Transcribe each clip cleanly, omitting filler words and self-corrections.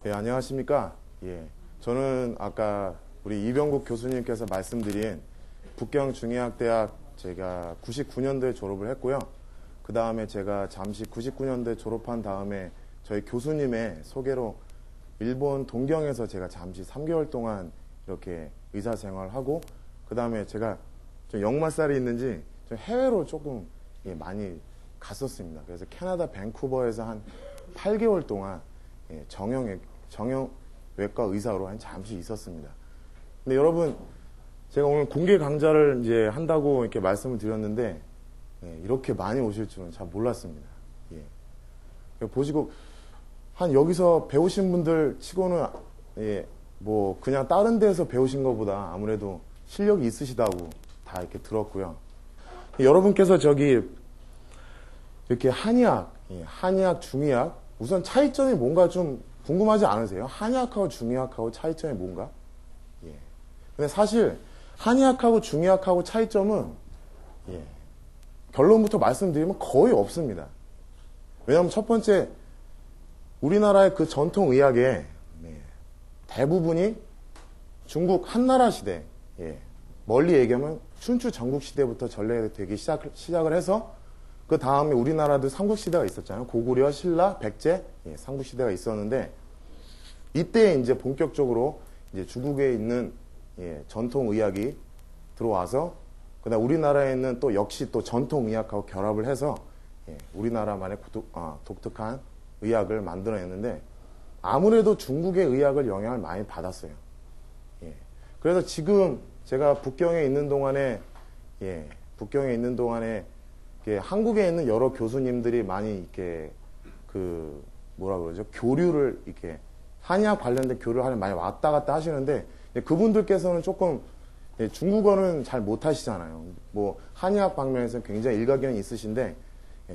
예, 안녕하십니까. 예, 저는 아까 우리 이병국 교수님께서 말씀드린 북경중의학대학 제가 99년도에 졸업을 했고요. 그 다음에 제가 잠시 99년도에 졸업한 다음에 저희 교수님의 소개로 일본 동경에서 제가 잠시 3개월 동안 이렇게 의사 생활을 하고, 그 다음에 제가 좀 역마살이 있는지 좀 해외로 조금 많이 갔었습니다. 그래서 캐나다 밴쿠버에서 한 8개월 동안 정형외과 의사로 한 잠시 있었습니다. 근데 여러분, 제가 오늘 공개 강좌를 이제 한다고 이렇게 말씀을 드렸는데, 이렇게 많이 오실 줄은 잘 몰랐습니다. 보시고, 여기서 배우신 분들 치고는, 뭐, 그냥 다른 데서 배우신 것보다 아무래도 실력이 있으시다고 다 이렇게 들었고요. 여러분께서 저기, 이렇게 한의학, 중의학, 우선 차이점이 뭔가 좀 궁금하지 않으세요? 한의학하고 중의학하고 차이점이 뭔가? 근데 사실 한의학하고 중의학하고 차이점은 결론부터 말씀드리면 거의 없습니다. 왜냐하면 첫 번째, 우리나라의 그 전통 의학의 대부분이 중국 한나라 시대, 멀리 얘기하면 춘추 전국 시대부터 전래되기 시작을 해서, 그 다음에 우리나라도 삼국시대가 있었잖아요. 고구려, 신라, 백제, 삼국시대가 있었는데, 이때 이제 본격적으로 이제 중국에 있는 전통 의학이 들어와서, 그다음 우리나라에 있는 또 역시 또 전통 의학하고 결합을 해서 우리나라만의 독특한 의학을 만들어냈는데, 아무래도 중국의 의학을 영향을 많이 받았어요. 그래서 지금 제가 북경에 있는 동안에 한국에 있는 여러 교수님들이 많이 이렇게 교류를 이렇게 한의학 관련된 교류를 많이 왔다 갔다 하시는데, 그분들께서는 조금 중국어는 잘 못하시잖아요. 뭐 한의학 방면에서 굉장히 일가견이 있으신데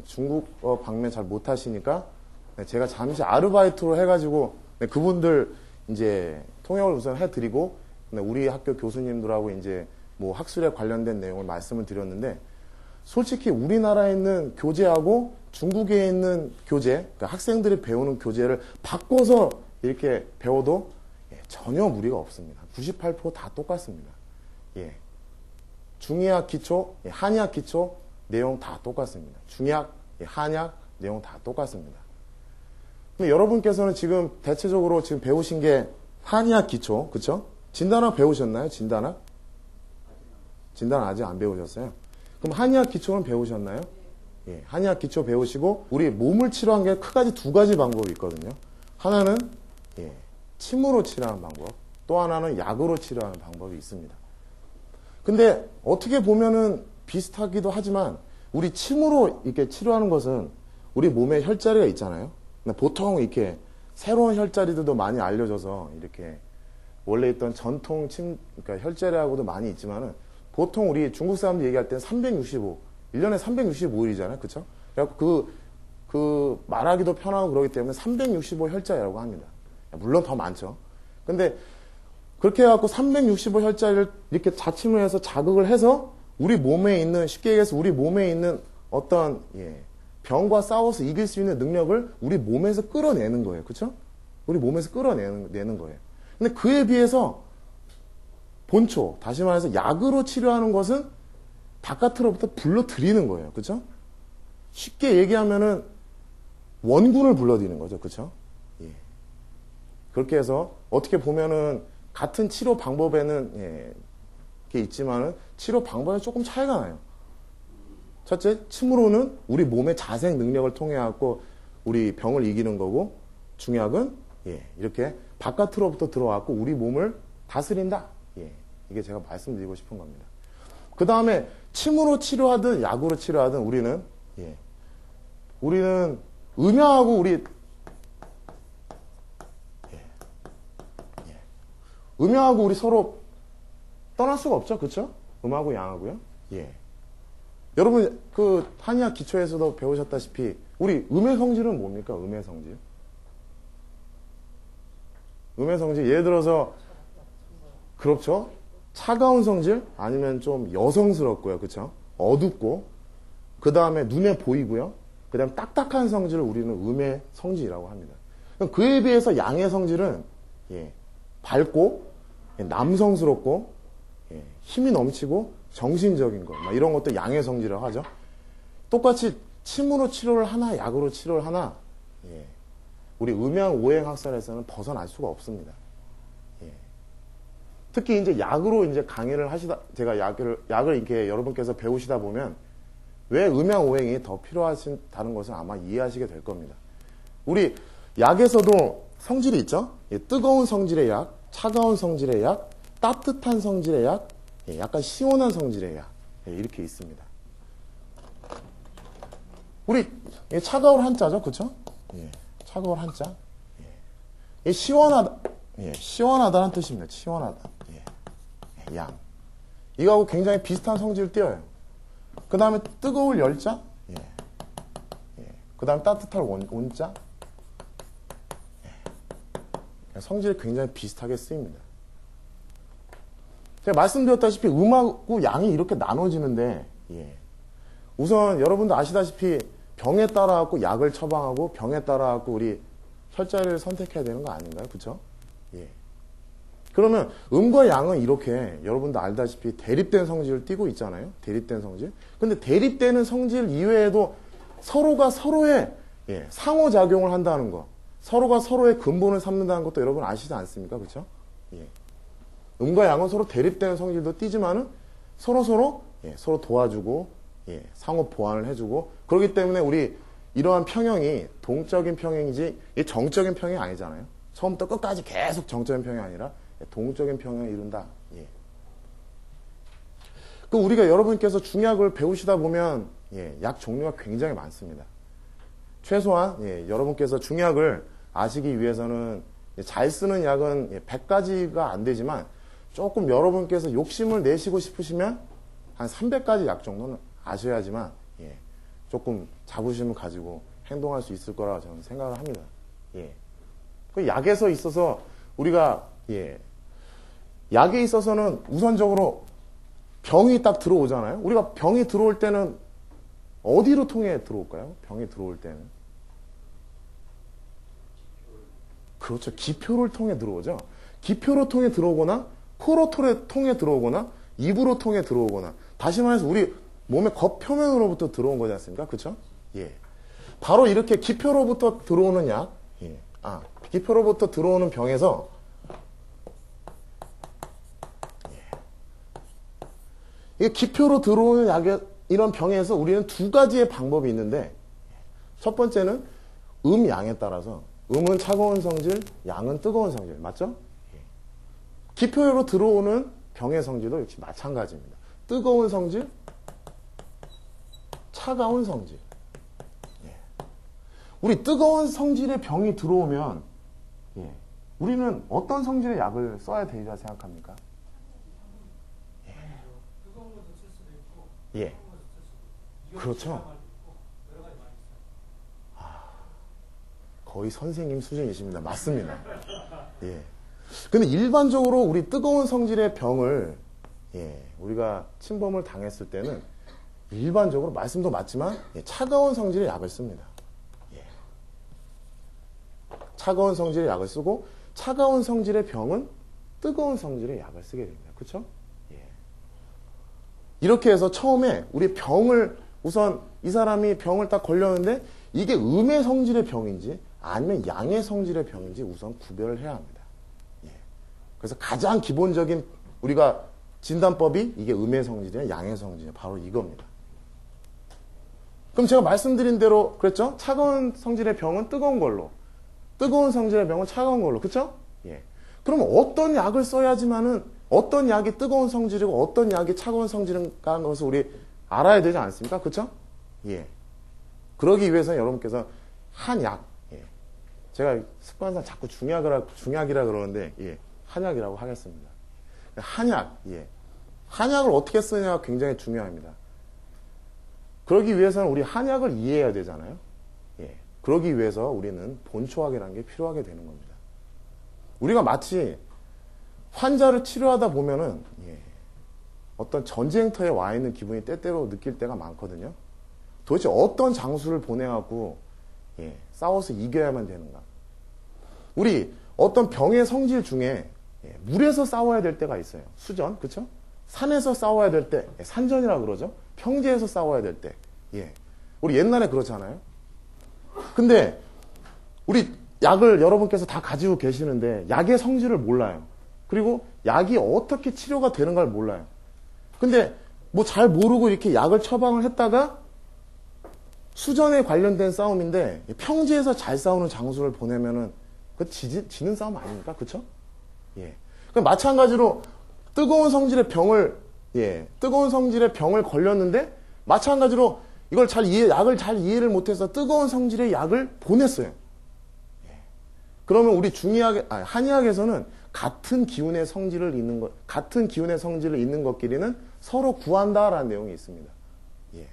중국어 방면 잘 못하시니까 제가 잠시 아르바이트로 해가지고 그분들 이제 통역을 우선 해드리고, 우리 학교 교수님들하고 이제 뭐 학술에 관련된 내용을 말씀을 드렸는데, 솔직히 우리나라에 있는 교재하고 중국에 있는 교재, 그러니까 학생들이 배우는 교재를 바꿔서 이렇게 배워도 전혀 무리가 없습니다. 98%다 똑같습니다. 중의학 기초, 한의학 기초 내용 다 똑같습니다. 중의학, 한의학 내용 다 똑같습니다. 근데 여러분께서는 지금 대체적으로 지금 배우신 게 한의학 기초, 그쵸? 진단학 배우셨나요? 진단학 아직 안 배우셨어요? 그럼 한의학 기초는 배우셨나요? 한의학 기초 배우시고, 우리 몸을 치료한 게 크게 두 가지 방법이 있거든요. 하나는 침으로 치료하는 방법, 또 하나는 약으로 치료하는 방법이 있습니다. 근데 어떻게 보면은 비슷하기도 하지만, 우리 침으로 이렇게 치료하는 것은 우리 몸에 혈자리가 있잖아요. 근데 보통 이렇게 새로운 혈자리들도 많이 알려져서 이렇게 원래 있던 전통 그러니까 혈자리하고도 많이 있지만은, 보통 우리 중국 사람들 얘기할 때는 365, 1년에 365일이잖아요. 그쵸? 그래갖고 말하기도 편하고 그러기 때문에 365 혈자리라고 합니다. 물론 더 많죠. 근데 그렇게 해갖고 365 혈자리를 이렇게 자침을 해서 자극을 해서 우리 몸에 있는, 쉽게 얘기해서 우리 몸에 있는 어떤, 병과 싸워서 이길 수 있는 능력을 우리 몸에서 끌어내는 거예요. 그쵸? 우리 몸에서 끌어내는 거예요. 근데 그에 비해서 본초, 다시 말해서 약으로 치료하는 것은 바깥으로부터 불러들이는 거예요. 그쵸? 쉽게 얘기하면은 원군을 불러들이는 거죠. 그쵸? 그렇게 해서 어떻게 보면은 같은 치료 방법에는 게 있지만은 치료 방법에 조금 차이가 나요. 첫째, 침으로는 우리 몸의 자생 능력을 통해 갖고 우리 병을 이기는 거고, 중약은 이렇게 바깥으로부터 들어왔고 우리 몸을 다스린다. 이게 제가 말씀드리고 싶은 겁니다. 그 다음에 침으로 치료하든 약으로 치료하든 우리는 음양하고 우리 서로 떠날 수가 없죠. 그쵸? 음하고 양하고요. 여러분, 한의학 기초에서도 배우셨다시피, 우리 음의 성질은 뭡니까? 음의 성질. 음의 성질, 예를 들어서, 그렇죠? 차가운 성질, 아니면 좀 여성스럽고요. 그쵸? 어둡고, 그 다음에 눈에 보이고요. 그 다음에 딱딱한 성질을 우리는 음의 성질이라고 합니다. 그에 비해서 양의 성질은 밝고 남성스럽고 힘이 넘치고 정신적인 거, 이런 것도 양의 성질이라고 하죠. 똑같이 침으로 치료를 하나 약으로 치료를 하나 우리 음양 오행 학설에서는 벗어날 수가 없습니다. 특히 이제 약으로 이제 강의를 하시다, 제가 약을 이렇게 여러분께서 배우시다 보면 왜 음양 오행이 더 필요하다는 것을 아마 이해하시게 될 겁니다. 우리 약에서도 성질이 있죠? 뜨거운 성질의 약, 차가운 성질의 약, 따뜻한 성질의 약, 약간 시원한 성질의 약, 이렇게 있습니다. 우리 차가울 한자죠, 그렇죠? 차가울 한자. 시원하다는 뜻입니다. 시원하다. 양. 이거하고 굉장히 비슷한 성질을 띄어요. 그 다음에 뜨거울 열자. 그 다음에 따뜻할 온자. 성질이 굉장히 비슷하게 쓰입니다. 제가 말씀드렸다시피 음하고 양이 이렇게 나눠지는데, 우선 여러분도 아시다시피 병에 따라 갖고 약을 처방하고 병에 따라 갖고 우리 혈자리를 선택해야 되는 거 아닌가요? 그렇죠? 그러면 음과 양은 이렇게 여러분도 알다시피 대립된 성질을 띠고 있잖아요. 대립된 성질. 근데 대립되는 성질 이외에도 서로가 서로의 상호작용을 한다는 거, 서로가 서로의 근본을 삼는다는 것도 여러분 아시지 않습니까? 그렇죠? 음과 양은 서로 대립되는 성질도 띠지만은 서로 도와주고 상호 보완을 해주고, 그렇기 때문에 우리 이러한 평형이 동적인 평형이지 정적인 평형이 아니잖아요. 처음부터 끝까지 계속 정적인 평형이 아니라 동적인 평형을 이룬다. 그 우리가 여러분께서 중약을 배우시다 보면 약 종류가 굉장히 많습니다. 최소한 여러분께서 중약을 아시기 위해서는 잘 쓰는 약은 100가지가 안 되지만 조금 여러분께서 욕심을 내시고 싶으시면 한 300가지 약 정도는 아셔야지만 조금 자부심을 가지고 행동할 수 있을 거라고 저는 생각을 합니다. 그 약에서 있어서 우리가 약에 있어서는 우선적으로 병이 딱 들어오잖아요. 우리가 병이 들어올 때는 어디로 통해 들어올까요? 병이 들어올 때는 그렇죠. 기표를 통해 들어오죠. 기표로 통해 들어오거나 코로 통해 들어오거나 입으로 통해 들어오거나, 다시 말해서 우리 몸의 겉표면으로부터 들어온 거지 않습니까? 그렇죠? 바로 이렇게 기표로부터 들어오는 약, 기표로부터 들어오는 병에서 이 기표로 들어오는 약에, 이런 병에서 우리는 두 가지의 방법이 있는데, 첫 번째는 양에 따라서 음은 차가운 성질, 양은 뜨거운 성질, 맞죠? 기표로 들어오는 병의 성질도 역시 마찬가지입니다. 뜨거운 성질, 차가운 성질. 우리 뜨거운 성질의 병이 들어오면 우리는 어떤 성질의 약을 써야 되리라 생각합니까? 뜨거운 것도 쓸 수도 있고, 예. 그렇죠. 거의 선생님 수준이십니다. 맞습니다. 근데 일반적으로 우리 뜨거운 성질의 병을 우리가 침범을 당했을 때는 일반적으로 말씀도 맞지만 차가운 성질의 약을 씁니다. 차가운 성질의 약을 쓰고, 차가운 성질의 병은 뜨거운 성질의 약을 쓰게 됩니다. 그렇죠? 이렇게 해서 처음에 우리 병을, 우선 이 사람이 병을 딱 걸렸는데 이게 음의 성질의 병인지 아니면 양의 성질의 병인지 우선 구별을 해야 합니다. 그래서 가장 기본적인 우리가 진단법이 이게 음의 성질이냐 양의 성질이냐 바로 이겁니다. 그럼 제가 말씀드린 대로 그랬죠? 차가운 성질의 병은 뜨거운 걸로, 뜨거운 성질의 병은 차가운 걸로, 그렇죠? 그러면 어떤 약을 써야지만은 어떤 약이 뜨거운 성질이고 어떤 약이 차가운 성질인가 하는 것을 우리 알아야 되지 않습니까? 그렇죠? 그러기 위해서 여러분께서 한약, 제가 습관상 자꾸 중약이라 그러는데 한약이라고 하겠습니다. 한약, 한약을 어떻게 쓰냐가 굉장히 중요합니다. 그러기 위해서는 우리 한약을 이해해야 되잖아요. 그러기 위해서 우리는 본초학이라는 게 필요하게 되는 겁니다. 우리가 마치 환자를 치료하다 보면은 어떤 전쟁터에 와 있는 기분이 때때로 느낄 때가 많거든요. 도대체 어떤 장수를 보내갖고 싸워서 이겨야만 되는가? 우리 어떤 병의 성질 중에 물에서 싸워야 될 때가 있어요. 수전, 그쵸? 산에서 싸워야 될 때, 산전이라 그러죠. 평지에서 싸워야 될 때. 예. 우리 옛날에 그렇잖아요. 근데 우리 약을 여러분께서 다 가지고 계시는데 약의 성질을 몰라요. 그리고 약이 어떻게 치료가 되는 걸 몰라요. 근데 뭐 잘 모르고 이렇게 약을 처방을 했다가 수전에 관련된 싸움인데 평지에서 잘 싸우는 장수를 보내면은 그 지는 싸움 아닙니까? 그쵸? 예. 그럼 마찬가지로 뜨거운 성질의 병을 걸렸는데 마찬가지로 이걸 약을 잘 이해를 못해서 뜨거운 성질의 약을 보냈어요. 예. 그러면 우리 한의학에서는 같은 기운의 성질을 있는 것끼리는 서로 구한다라는 내용이 있습니다. 예.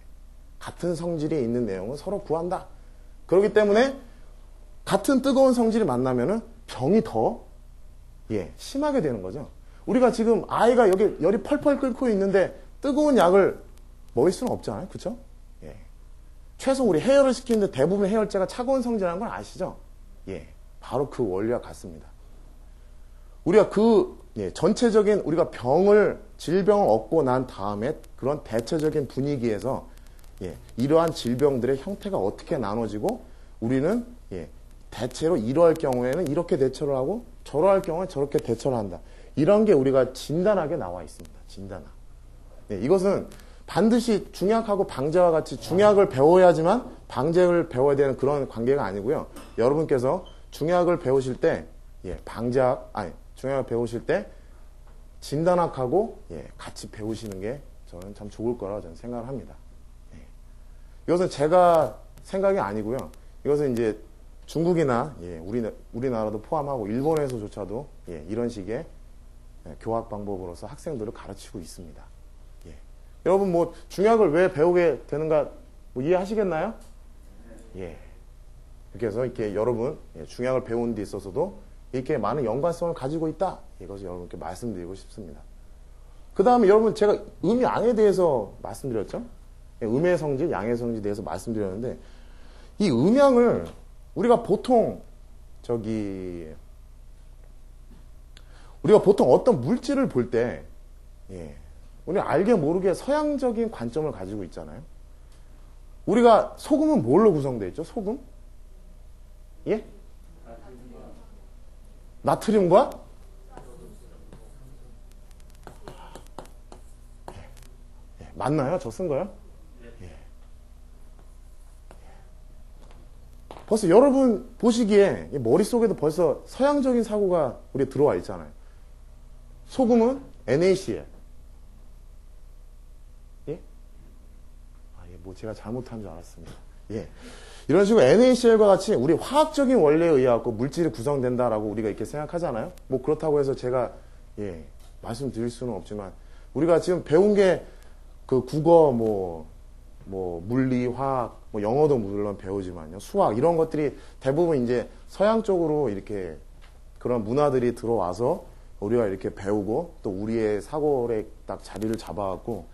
같은 성질이 있는 내용은 서로 구한다. 그렇기 때문에 같은 뜨거운 성질이 만나면은 병이 더 심하게 되는 거죠. 우리가 지금 아이가 여기 열이 펄펄 끓고 있는데 뜨거운 약을 먹일 수는 없잖아요. 그쵸? 예. 최소 우리 해열을 시키는데 대부분 해열제가 차가운 성질이라는 걸 아시죠? 예. 바로 그 원리와 같습니다. 우리가 전체적인 우리가 질병을 얻고 난 다음에 그런 대체적인 분위기에서 이러한 질병들의 형태가 어떻게 나눠지고 우리는 대체로 이러할 경우에는 이렇게 대처를 하고 저러할 경우에는 저렇게 대처를 한다. 이런 게 우리가 진단하게 나와 있습니다. 진단학. 이것은 반드시 중약하고 방제와 같이 중약을 배워야지만 방제를 배워야 되는 그런 관계가 아니고요. 여러분께서 중약을 배우실 때 중약을 배우실 때 진단학하고 같이 배우시는 게 저는 참 좋을 거라고 저는 생각을 합니다. 이것은 제가 생각이 아니고요. 이것은 이제 중국이나 우리나라도 포함하고 일본에서조차도 이런 식의 교학 방법으로서 학생들을 가르치고 있습니다. 여러분 뭐 중약을 왜 배우게 되는가 이해하시겠나요? 이렇게 해서 여러분 중약을 배우는 데 있어서도 이렇게 많은 연관성을 가지고 있다. 이것을 여러분께 말씀드리고 싶습니다. 그 다음에 여러분 제가 음양에 대해서 말씀드렸죠? 음의 성질, 양의 성질에 대해서 말씀드렸는데 이 음양을 우리가 보통 어떤 물질을 볼 때 우리 알게 모르게 서양적인 관점을 가지고 있잖아요. 우리가 소금은 뭘로 구성되어 있죠? 소금? 예? 나트륨과? 맞나요? 저 쓴 거요? 벌써 여러분 보시기에 머릿속에도 벌써 서양적인 사고가 우리 들어와 있잖아요. 소금은 NaCl. 예? 뭐 제가 잘못한 줄 알았습니다. 예. 이런 식으로 NaCl과 같이 우리 화학적인 원리에 의해서 물질이 구성된다라고 우리가 이렇게 생각하잖아요. 뭐 그렇다고 해서 제가 말씀드릴 수는 없지만 우리가 지금 배운 게 그 국어 물리, 화학, 영어도 물론 배우지만요. 수학, 이런 것들이 대부분 이제 서양 쪽으로 이렇게 그런 문화들이 들어와서 우리가 이렇게 배우고 또 우리의 사고에 딱 자리를 잡아갖고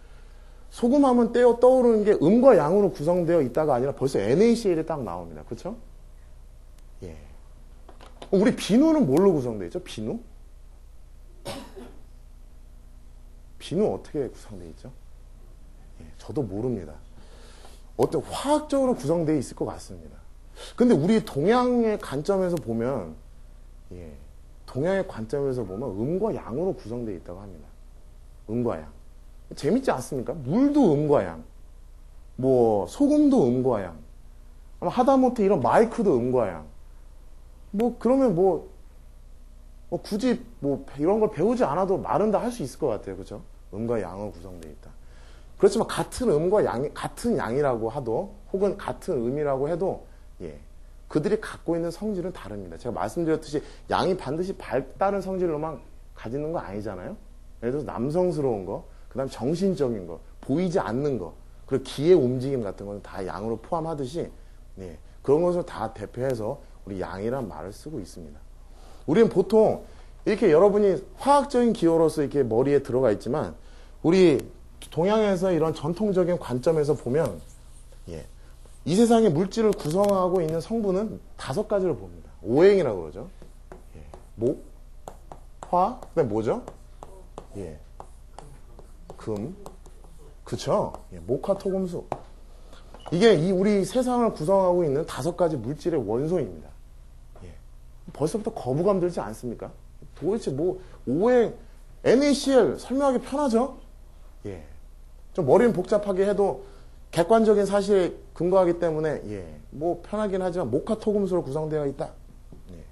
소금하면 떠오르는 게 음과 양으로 구성되어 있다가 아니라 벌써 NaCl이 딱 나옵니다. 그쵸? 예. 우리 비누는 뭘로 구성되어 있죠? 비누? 비누 어떻게 구성되어 있죠? 저도 모릅니다. 어떤 화학적으로 구성되어 있을 것 같습니다. 근데 우리 동양의 관점에서 보면 음과 양으로 구성되어 있다고 합니다. 음과 양. 재밌지 않습니까? 물도 음과 양, 소금도 음과 양, 하다못해 이런 마이크도 음과 양. 그러면 굳이 이런 걸 배우지 않아도 말은 다 할 수 있을 것 같아요. 그죠? 음과 양으로 구성되어 있다. 그렇지만 같은 양이라고 하도, 혹은 같은 음이라고 해도, 그들이 갖고 있는 성질은 다릅니다. 제가 말씀드렸듯이 양이 반드시 밝다른 성질로만 가지는 거 아니잖아요? 예를 들어서 남성스러운 거, 그 다음에 정신적인 거, 보이지 않는 거, 그리고 기의 움직임 같은 거는 다 양으로 포함하듯이, 그런 것을 다 대표해서 우리 양이란 말을 쓰고 있습니다. 우리는 보통 이렇게 여러분이 화학적인 기호로서 이렇게 머리에 들어가 있지만, 우리 동양에서 이런 전통적인 관점에서 보면 이 세상의 물질을 구성하고 있는 성분은 5가지를 봅니다. 오행이라고 그러죠. 목, 화, 그다음에 뭐죠? 예, 금, 그쵸? 예, 목화, 토, 금수. 이게 이 우리 세상을 구성하고 있는 5가지 물질의 원소입니다. 예. 벌써부터 거부감 들지 않습니까? 도대체 뭐 오해 NaCl 설명하기 편하죠? 예. 좀 머리는 복잡하게 해도 객관적인 사실에 근거하기 때문에 예. 뭐 편하긴 하지만 목화, 토, 금수로 구성되어 있다. 예.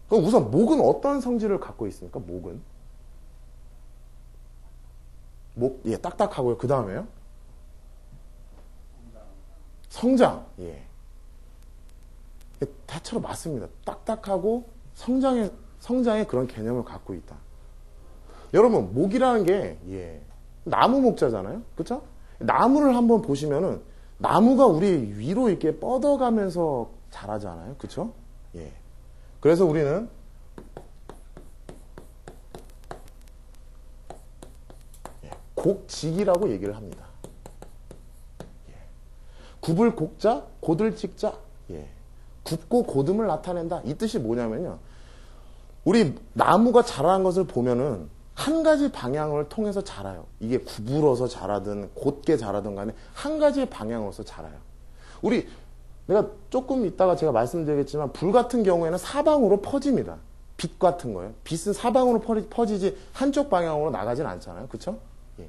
그럼 우선 목은 어떤 성질을 갖고 있습니까? 목은 목, 예, 딱딱하고요. 그 다음에요? 성장, 예. 대체로 맞습니다. 딱딱하고 성장의 그런 개념을 갖고 있다. 여러분, 목이라는 게, 예, 나무 목자잖아요? 그쵸? 나무를 한번 보시면은, 나무가 우리 위로 이렇게 뻗어가면서 자라잖아요? 그쵸? 예. 그래서 우리는, 곡직이라고 얘기를 합니다. 예. 굽을 곡자, 곧을 찍자. 예. 굽고 고듬을 나타낸다. 이 뜻이 뭐냐면요. 우리 나무가 자라는 것을 보면은 한 가지 방향을 통해서 자라요. 이게 구부러서 자라든 곧게 자라든 간에 한 가지의 방향으로서 자라요. 내가 조금 이따가 제가 말씀드리겠지만 불 같은 경우에는 사방으로 퍼집니다. 빛 같은 거예요. 빛은 사방으로 퍼지지 한쪽 방향으로 나가진 않잖아요. 그쵸? 예.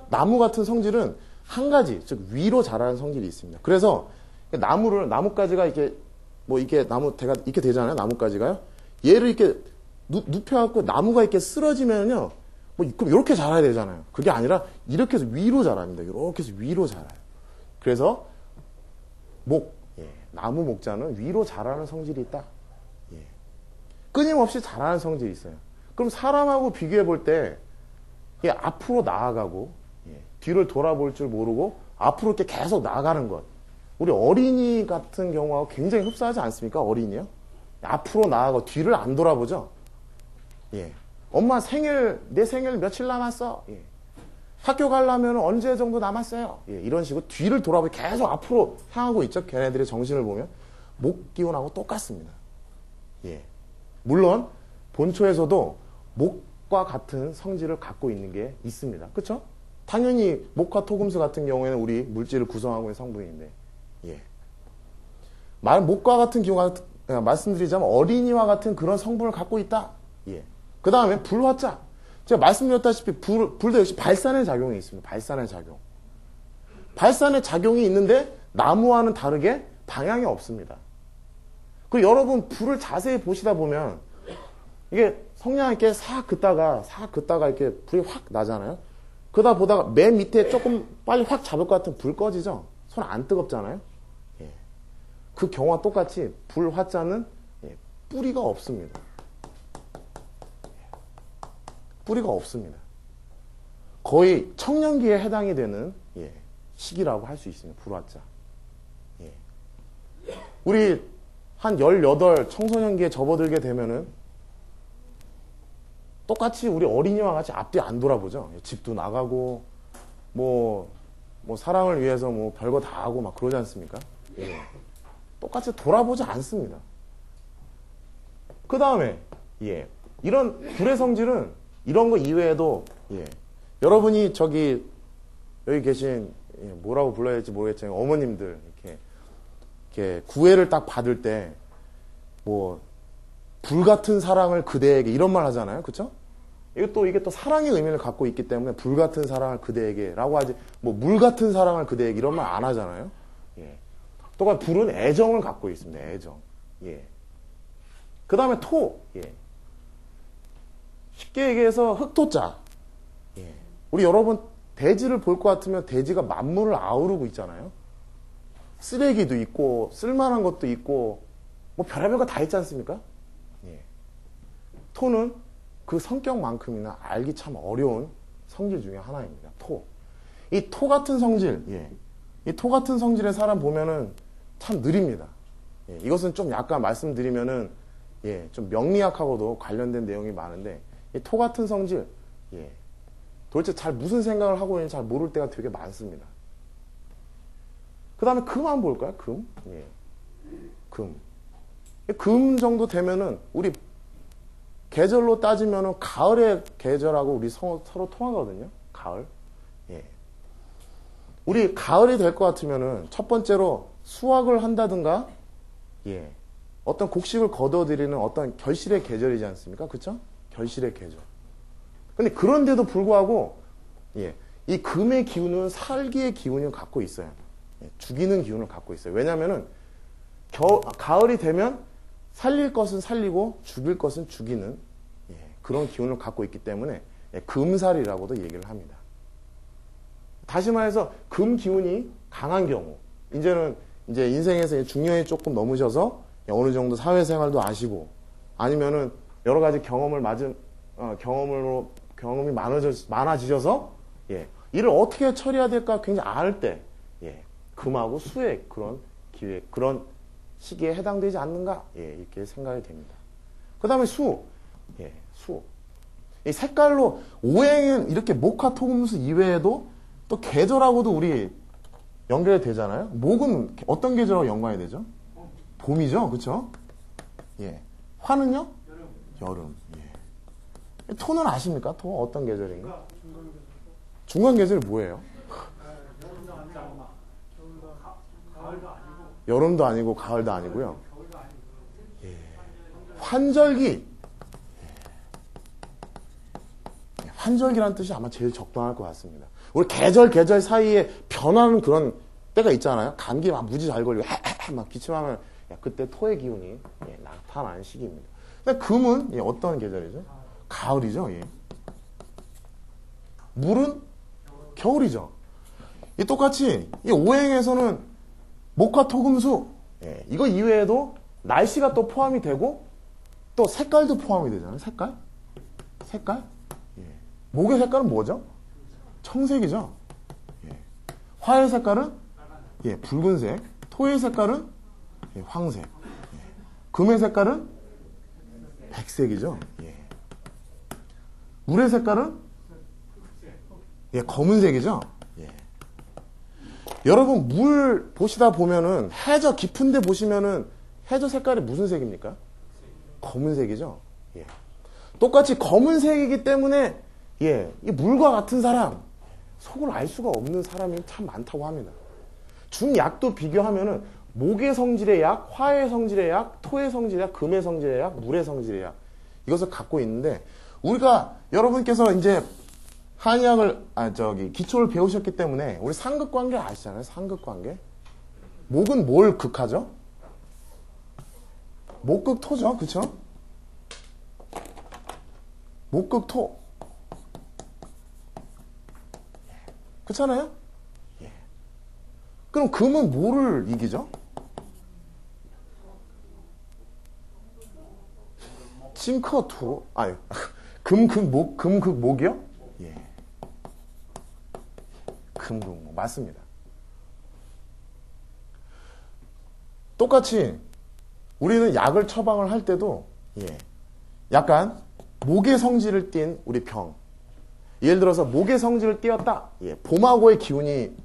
나무 같은 성질은 한 가지, 즉 위로 자라는 성질이 있습니다. 그래서 나뭇가지가 이렇게 나무대가 이렇게 되잖아요. 나뭇가지가요. 얘를 이렇게 눕혀갖고 나무가 이렇게 쓰러지면요. 그럼 이렇게 자라야 되잖아요. 그게 아니라 이렇게 해서 위로 자랍니다. 이렇게 해서 위로 자라요. 그래서 나무 목자는 위로 자라는 성질이 있다. 예. 끊임없이 자라는 성질이 있어요. 그럼 사람하고 비교해 볼 때 앞으로 나아가고 뒤를 돌아볼 줄 모르고 앞으로 이렇게 계속 나아가는 것. 우리 어린이 같은 경우하고 굉장히 흡사하지 않습니까? 어린이요? 앞으로 나아가고 뒤를 안 돌아보죠? 예. 엄마 내 생일 며칠 남았어? 예. 학교 가려면 언제 정도 남았어요? 예. 이런 식으로 뒤를 돌아보고 계속 앞으로 향하고 있죠? 걔네들의 정신을 보면. 목기운하고 똑같습니다. 예. 물론, 본초에서도 목과 같은 성질을 갖고 있는 게 있습니다. 그쵸? 당연히 목화 토금수 같은 경우에는 우리 물질을 구성하고 있는 성분인데, 예. 목과 같은 경우, 말씀드리자면 어린이와 같은 그런 성분을 갖고 있다. 예. 그 다음에 불화자. 제가 말씀드렸다시피 불도 역시 발산의 작용이 있습니다. 발산의 작용. 발산의 작용이 있는데 나무와는 다르게 방향이 없습니다. 그리고 여러분 불을 자세히 보시다 보면 이게 성냥 이렇게 싹 긋다가 이렇게 불이 확 나잖아요. 그러다 보다가 맨 밑에 조금 빨리 확 잡을 것 같으면 불 꺼지죠. 손 안 뜨겁잖아요. 예. 그 경우와 똑같이 불화자는 뿌리가 없습니다. 뿌리가 없습니다. 거의 청년기에 해당이 되는 시기라고 할 수 있습니다. 불화자. 예. 우리 한 18 청소년기에 접어들게 되면은 똑같이 우리 어린이와 같이 앞뒤 안 돌아보죠. 집도 나가고 뭐 사랑을 위해서 뭐 별거 다 하고 막 그러지 않습니까? 예. 똑같이 돌아보지 않습니다. 그 다음에 이런 불의 성질은 이런 거 이외에도 여러분이 여기 계신 뭐라고 불러야 할지 모르겠지만 어머님들 이렇게 구애를 딱 받을 때 불 같은 사랑을 그대에게 이런 말 하잖아요. 그쵸? 이게 또 사랑의 의미를 갖고 있기 때문에 불 같은 사랑을 그대에게라고 하지 물 같은 사랑을 그대에게 이런 말 안 하잖아요. 또 불은 애정을 갖고 있습니다. 애정. 그 다음에 토. 쉽게 얘기해서 흑토자. 우리 여러분 대지를 볼 것 같으면 대지가 만물을 아우르고 있잖아요. 쓰레기도 있고 쓸만한 것도 있고 별의별 거 다 있지 않습니까? 토는 그 성격만큼이나 알기 참 어려운 성질 중에 하나입니다. 토. 이 토 같은 성질, 이 토 같은 성질의 사람 보면은 참 느립니다. 이것은 좀 약간 말씀드리면은 좀 명리학하고도 관련된 내용이 많은데 이 토 같은 성질, 도대체 무슨 생각을 하고 있는지 잘 모를 때가 되게 많습니다. 그 다음에 금 한번 볼까요? 금. 금. 금 정도 되면은 우리 계절로 따지면은 가을의 계절하고 우리 서로 통하거든요. 가을. 예. 우리 가을이 될 것 같으면은 첫 번째로 수확을 한다든가, 예. 어떤 곡식을 거둬들이는 어떤 결실의 계절이지 않습니까? 그쵸? 결실의 계절. 근데 그런데도 불구하고, 예. 이 금의 기운은 살기의 기운을 갖고 있어요. 예. 죽이는 기운을 갖고 있어요. 왜냐면은 가을이 되면 살릴 것은 살리고 죽일 것은 죽이는, 예. 그런 기운을 갖고 있기 때문에 예. 금살이라고도 얘기를 합니다. 다시 말해서 금 기운이 강한 경우, 이제 인생에서 중년이 조금 넘으셔서 어느 정도 사회생활도 아시고, 아니면은 여러 가지 경험이 많아지셔서, 예, 이를 어떻게 처리해야 될까 굉장히 알 때, 예, 금하고 수의 그런 기회, 그런 시기에 해당되지 않는가, 예, 이렇게 생각이 됩니다. 그 다음에 수, 예, 수. 이 색깔로 오행은 이렇게 목화 토금수 이외에도 또 계절하고도 우리 연결이 되잖아요. 목은 어떤 계절하고 연관이 되죠? 봄이죠, 그렇죠? 예. 화는요? 여름. 예. 토는 아십니까? 토 어떤 계절인가? 중간 계절이 뭐예요? 여름도 아니고 가을도 아니고요. 예. 환절기. 예. 환절기라는 뜻이 아마 제일 적당할 것 같습니다. 우리 계절 사이에 변하는 그런 때가 있잖아요. 감기 막 무지 잘 걸리고 막 기침하면 그때 토의 기운이 예, 나타나는 시기입니다. 근데 금은 예, 어떤 계절이죠? 가을이죠. 예. 물은 겨울이죠. 이 똑같이 이 오행에서는 목화 토금수 예, 이거 이외에도 날씨가 또 포함이 되고 또 색깔도 포함이 되잖아요. 색깔? 예. 목의 색깔은 뭐죠? 청색이죠. 예. 화의 색깔은 예, 붉은색. 토의 색깔은 예, 황색. 예. 금의 색깔은 백색이죠. 예. 물의 색깔은 예, 검은색이죠. 예. 여러분 물 보시다 보면은 해저 깊은데 보시면은 해저 색깔이 무슨 색입니까? 검은색이죠. 예. 똑같이 검은색이기 때문에 예, 이 물과 같은 사람 속을 알 수가 없는 사람이 참 많다고 합니다. 중약도 비교하면은 목의 성질의 약, 화의 성질의 약, 토의 성질의 약, 금의 성질의 약, 물의 성질의 약 이것을 갖고 있는데 우리가 여러분께서 이제 한의학을 기초를 배우셨기 때문에 우리 상극관계 아시잖아요. 상극관계. 목은 뭘 극하죠? 목극토죠, 그렇죠? 목극토. 그렇잖아요? 예. 그럼 금은 뭐를 이기죠? 징커투. 아니, 금극목이요? 예. 금극목. 맞습니다. 똑같이 우리는 약을 처방을 할 때도 예. 약간 목의 성질을 띤 우리 병. 예를 들어서 목의 성질을 띄었다. 예, 봄하고의 기운이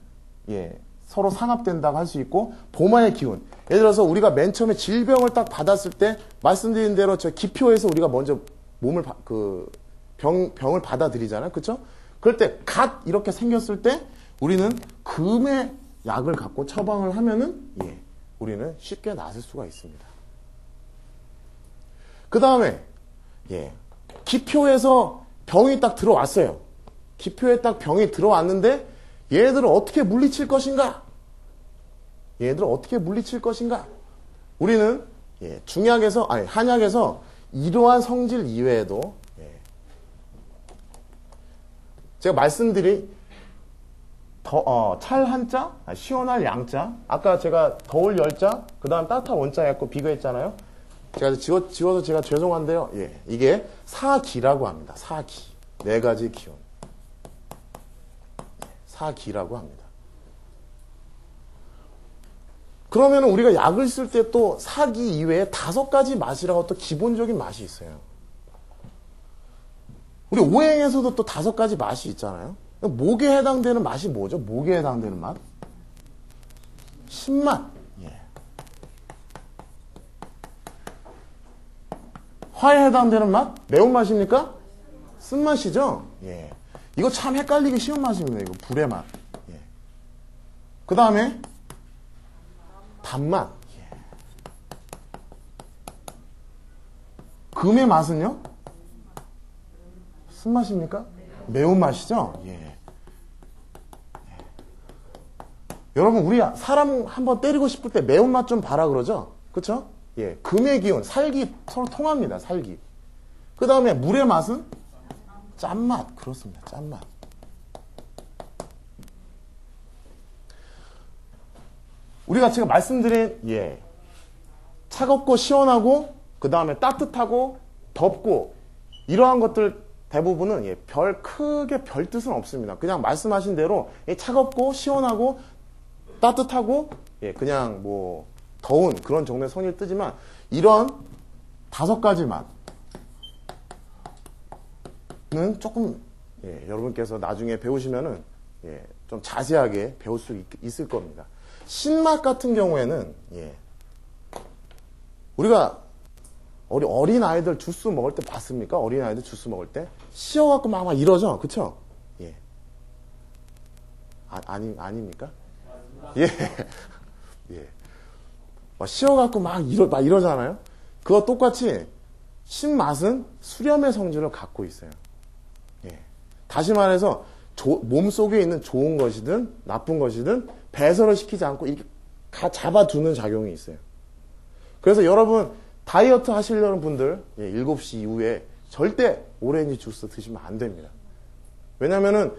예, 서로 상합된다고 할 수 있고 봄화의 기운. 예를 들어서 우리가 맨 처음에 질병을 딱 받았을 때 말씀드린 대로 저 기표에서 우리가 먼저 몸을 병을 받아들이잖아요. 그렇죠? 그럴 때 갓 이렇게 생겼을 때 우리는 금의 약을 갖고 처방을 하면은 예, 우리는 쉽게 낫을 수가 있습니다. 그 다음에 예, 기표에서 병이 딱 들어왔어요. 기표에 딱 병이 들어왔는데 얘들을 어떻게 물리칠 것인가? 우리는 예, 한약에서 이러한 성질 이외에도 예, 제가 말씀드린 찰 한자, 시원할 양자, 아까 제가 더울 열자, 그 다음 따뜻한 원자 갖고 비교했잖아요. 제가 지워서 제가 죄송한데요. 예, 이게 사기라고 합니다. 사기. 4가지 기운. 사기라고 합니다. 그러면 우리가 약을 쓸 때 또 사기 이외에 5가지 맛이라고 또 기본적인 맛이 있어요. 우리 오행에서도 또 5가지 맛이 있잖아요. 목에 해당되는 맛이 뭐죠? 목에 해당되는 맛? 신맛. 예. 화에 해당되는 맛? 매운맛입니까? 쓴맛이죠? 예. 이거 참 헷갈리기 쉬운 맛입니다. 이거 불의 맛. 예. 그 다음에 단맛. 예. 금의 맛은요? 쓴맛입니까? 매운맛이죠? 예. 여러분, 우리 사람 한번 때리고 싶을 때 매운맛 좀 봐라 그러죠? 그쵸? 예. 금의 기운, 살기 서로 통합니다. 살기. 그 다음에 물의 맛은? 짠맛. 그렇습니다. 짠맛. 우리가 지금 말씀드린, 예. 차갑고 시원하고, 그 다음에 따뜻하고, 덥고, 이러한 것들 대부분은, 예. 크게 별 뜻은 없습니다. 그냥 말씀하신 대로, 차갑고, 시원하고, 따뜻하고, 예. 그냥 뭐, 더운 그런 정도의 성질 뜨지만, 이런 5가지 맛. 는 조금 예, 여러분께서 나중에 배우시면은 예, 좀 자세하게 배울 수 있을 겁니다. 신맛 같은 경우에는 예, 우리가 어린 아이들 주스 먹을 때 봤습니까? 어린 아이들 주스 먹을 때 씌어갖고 막 이러죠, 그렇죠? 예, 아닙니까? 예, 예, 막 씌어갖고 막 이러잖아요. 그거 똑같이 신맛은 수렴의 성질을 갖고 있어요. 예. 다시 말해서 몸속에 있는 좋은 것이든 나쁜 것이든 배설을 시키지 않고 이렇게 잡아두는 작용이 있어요. 그래서 여러분 다이어트 하시려는 분들 7시 이후에 절대 오렌지 주스 드시면 안 됩니다. 왜냐면은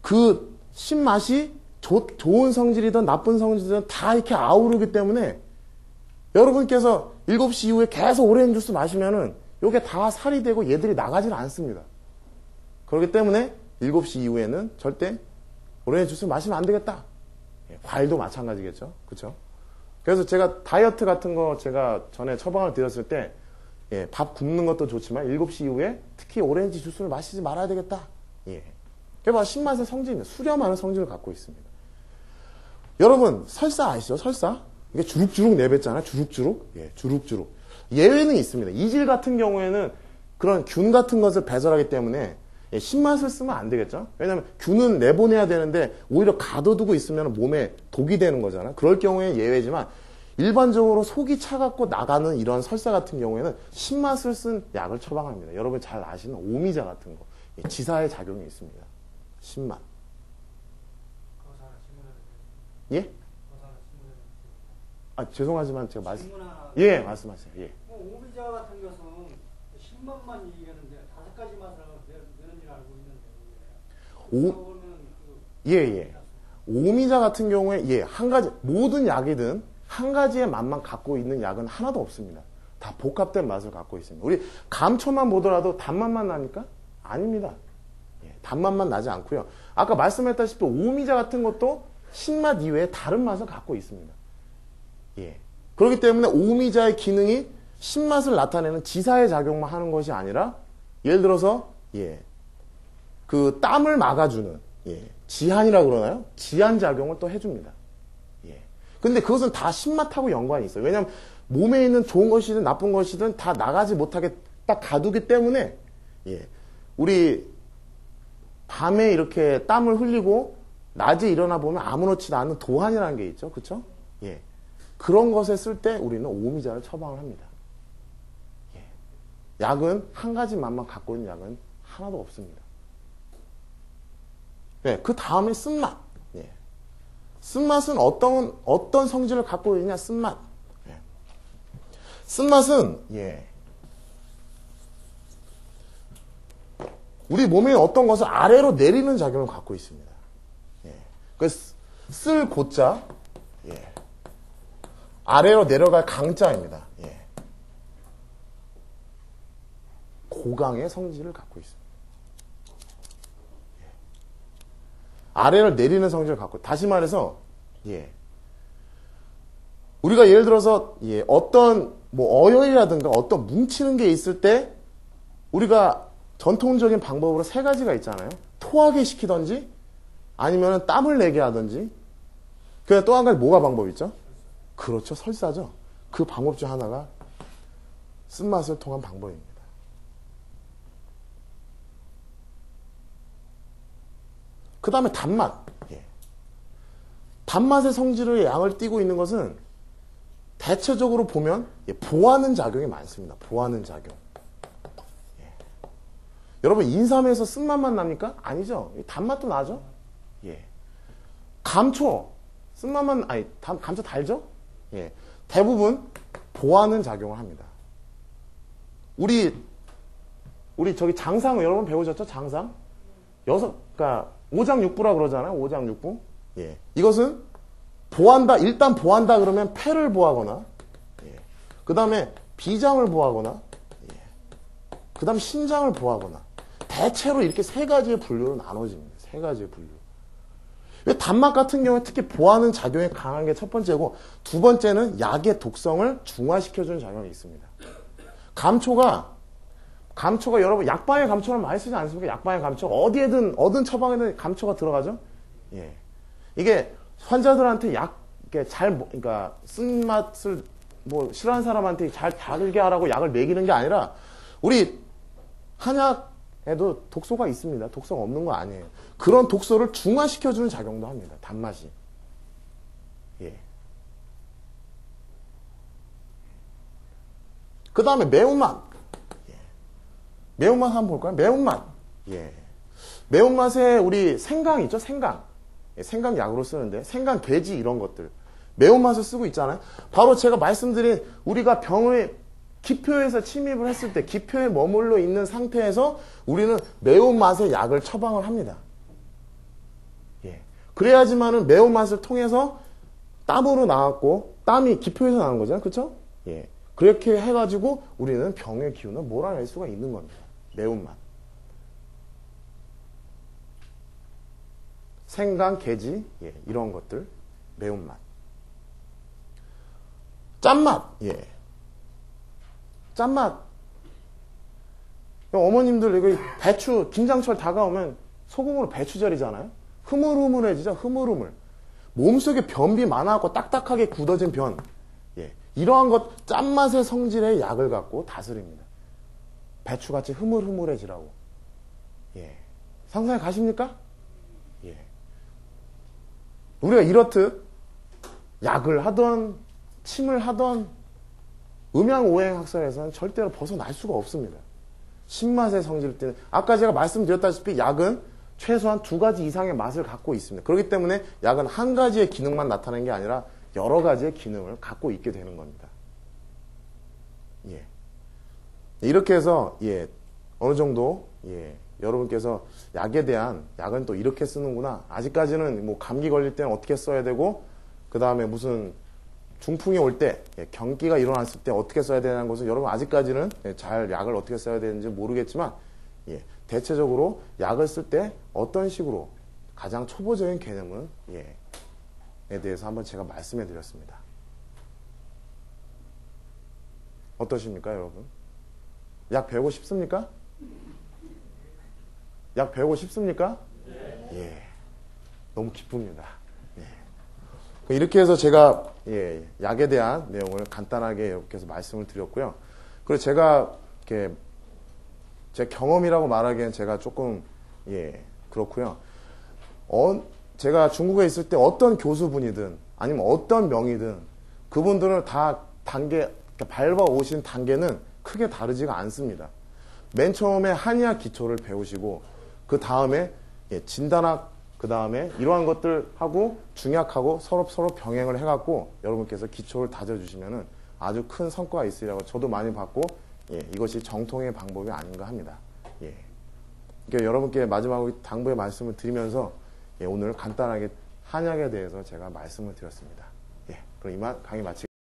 그 신맛이 좋은 성질이든 나쁜 성질이든 다 이렇게 아우르기 때문에 여러분께서 7시 이후에 계속 오렌지 주스 마시면은 이게 다 살이 되고 얘들이 나가질 않습니다. 그렇기 때문에 7시 이후에는 절대 오렌지 주스 마시면 안 되겠다. 과일도 마찬가지겠죠. 그렇죠? 그래서 제가 다이어트 같은 거 제가 전에 처방을 드렸을 때 밥 굶는 것도 좋지만 7시 이후에 특히 오렌지 주스를 마시지 말아야 되겠다. 예. 그게 바로 신맛의 성질입니다. 수렴하는 성질을 갖고 있습니다. 여러분 설사 아시죠? 설사? 이게 주룩주룩 내뱉잖아요. 주룩주룩. 예, 주룩주룩. 예외는 있습니다. 이질 같은 경우에는 그런 균 같은 것을 배설하기 때문에 신맛을 쓰면 안 되겠죠? 왜냐하면 균은 내보내야 되는데 오히려 가둬두고 있으면 몸에 독이 되는 거잖아요. 그럴 경우에 예외지만 일반적으로 속이 차갑고 나가는 이런 설사 같은 경우에는 신맛을 쓴 약을 처방합니다. 여러분 잘 아시는 오미자 같은 거. 지사의 작용이 있습니다. 신맛. 예? 죄송하지만 제가 예, 말씀하세요. 예. 오미자 같은 것은 신맛만 얘기하는데 5가지 맛을 내는지 알고 있는데. 예. 오미자 같은 경우에 한 가지 모든 약이든 한 가지의 맛만 갖고 있는 약은 하나도 없습니다. 다 복합된 맛을 갖고 있습니다. 우리 감초만 보더라도 단맛만 나니까 아닙니다. 단맛만 나지 않고요. 아까 말씀했다시피 오미자 같은 것도 신맛 이외에 다른 맛을 갖고 있습니다. 예. 그렇기 때문에 오미자의 기능이 신맛을 나타내는 지사의 작용만 하는 것이 아니라 예를 들어서 그 땀을 막아주는 지한이라고 그러나요? 지한 작용을 또 해줍니다. 근데 그것은 다 신맛하고 연관이 있어요. 왜냐하면 몸에 있는 좋은 것이든 나쁜 것이든 다 나가지 못하게 딱 가두기 때문에 우리 밤에 이렇게 땀을 흘리고 낮에 일어나 보면 아무렇지도 않은 도한이라는 게 있죠. 그렇죠? 그런 것에 쓸 때 우리는 오미자를 처방을 합니다. 약은 한 가지 맛만 갖고 있는 약은 하나도 없습니다. 그 다음에 쓴맛. 쓴맛은 어떤 성질을 갖고 있느냐, 쓴맛. 쓴맛은, 우리 몸에 어떤 것을 아래로 내리는 작용을 갖고 있습니다. 쓸 고자, 아래로 내려갈 강자입니다. 고강의 성질을 갖고 있습니다. 아래를 내리는 성질을 갖고, 다시 말해서, 우리가 예를 들어서, 어떤, 어혈이라든가 어떤 뭉치는 게 있을 때, 우리가 전통적인 방법으로 3가지가 있잖아요. 토하게 시키든지, 아니면 땀을 내게 하든지, 그 또 한 가지 뭐가 방법 있죠? 그렇죠. 설사죠. 그 방법 중 하나가 쓴맛을 통한 방법입니다. 그 다음에 단맛. 예. 단맛의 성질의 양을 띠고 있는 것은 대체적으로 보면 보하는 작용이 많습니다. 보하는 작용. 예. 여러분 인삼에서 쓴맛만 납니까? 아니죠. 단맛도 나죠. 예. 감초 쓴맛만 아니 감초 달죠? 예. 대부분 보하는 작용을 합니다. 우리 저기 장상 여러분 배우셨죠? 장상? 그러니까 오장육부라 그러잖아요. 오장육부. 예. 이것은 보한다. 일단 보한다 그러면 폐를 보하거나, 예. 그 다음에 비장을 보하거나, 예. 그 다음 신장을 보하거나. 대체로 이렇게 세 가지의 분류로 나눠집니다. 세 가지의 분류. 단맛 같은 경우에 특히 보하는 작용이 강한 게 첫 번째고, 두 번째는 약의 독성을 중화시켜주는 작용이 있습니다. 감초가 여러분 약방의 감초를 많이 쓰지 않습니까? 약방의 감초 어든 처방에는 감초가 들어가죠. 예. 이게 환자들한테 그러니까 쓴맛을 싫어하는 사람한테 잘 다르게 하라고 약을 먹이는 게 아니라 우리 한약에도 독소가 있습니다. 독소가 없는 거 아니에요. 그런 독소를 중화시켜주는 작용도 합니다. 단맛이. 예. 그 다음에 매운맛. 매운맛 한번 볼까요? 매운맛. 예. 매운맛에 우리 생강 있죠? 생강. 예, 생강 약으로 쓰는데, 생강, 돼지 이런 것들. 매운맛을 쓰고 있잖아요. 바로 제가 말씀드린 우리가 병의 기표에서 침입을 했을 때, 기표에 머물러 있는 상태에서 우리는 매운맛의 약을 처방을 합니다. 예. 그래야지만은 매운맛을 통해서 땀으로 나왔고, 땀이 기표에서 나온 거잖아요. 그쵸? 예. 그렇게 해가지고 우리는 병의 기운을 몰아낼 수가 있는 겁니다. 매운맛. 생강, 게지, 예, 이런 것들. 매운맛. 짠맛, 예. 짠맛. 어머님들, 이거 배추, 김장철 다가오면 소금으로 배추 절이잖아요? 흐물흐물해지죠? 흐물흐물. 몸속에 변비 많아갖고 딱딱하게 굳어진 변. 예. 이러한 것, 짠맛의 성질의 약을 갖고 다스립니다. 배추같이 흐물흐물해지라고. 예. 상상해 가십니까? 예. 우리가 이렇듯 약을 하던, 침을 하던 음양오행학설에서는 절대로 벗어날 수가 없습니다. 신맛의 성질 때는, 아까 제가 말씀드렸다시피 약은 최소한 2가지 이상의 맛을 갖고 있습니다. 그렇기 때문에 약은 한 가지의 기능만 나타내는 게 아니라 여러 가지의 기능을 갖고 있게 되는 겁니다. 예. 이렇게 해서, 예, 어느 정도, 예, 여러분께서 약은 또 이렇게 쓰는구나. 아직까지는 감기 걸릴 때는 어떻게 써야 되고, 그 다음에 무슨 중풍이 올 때, 예, 경기가 일어났을 때 어떻게 써야 되는 것은 여러분 아직까지는 잘 약을 어떻게 써야 되는지 모르겠지만, 예, 대체적으로 약을 쓸 때 어떤 식으로 가장 초보적인 개념은, 예, 에 대해서 한번 제가 말씀해 드렸습니다. 어떠십니까, 여러분? 약 배우고 싶습니까? 약 배우고 싶습니까? 네. 예. 너무 기쁩니다. 예. 이렇게 해서 제가, 예, 약에 대한 내용을 간단하게 이렇게 해서 말씀을 드렸고요. 그리고 제가 이렇게 제 경험이라고 말하기엔 제가 조금, 예, 그렇고요. 제가 중국에 있을 때 어떤 교수분이든 아니면 어떤 명의든 그분들은 다 밟아오신 단계는 크게 다르지가 않습니다. 맨 처음에 한의학 기초를 배우시고 그 다음에, 예, 진단학, 그 다음에 이러한 것들 하고 중약하고 서로 병행을 해갖고 여러분께서 기초를 다져주시면은 아주 큰 성과가 있으리라고 저도 많이 봤고, 예, 이것이 정통의 방법이 아닌가 합니다. 예. 그러니까 여러분께 마지막으로 당부의 말씀을 드리면서, 예, 오늘 간단하게 한약에 대해서 제가 말씀을 드렸습니다. 예, 그럼 이만 강의 마치겠습니다.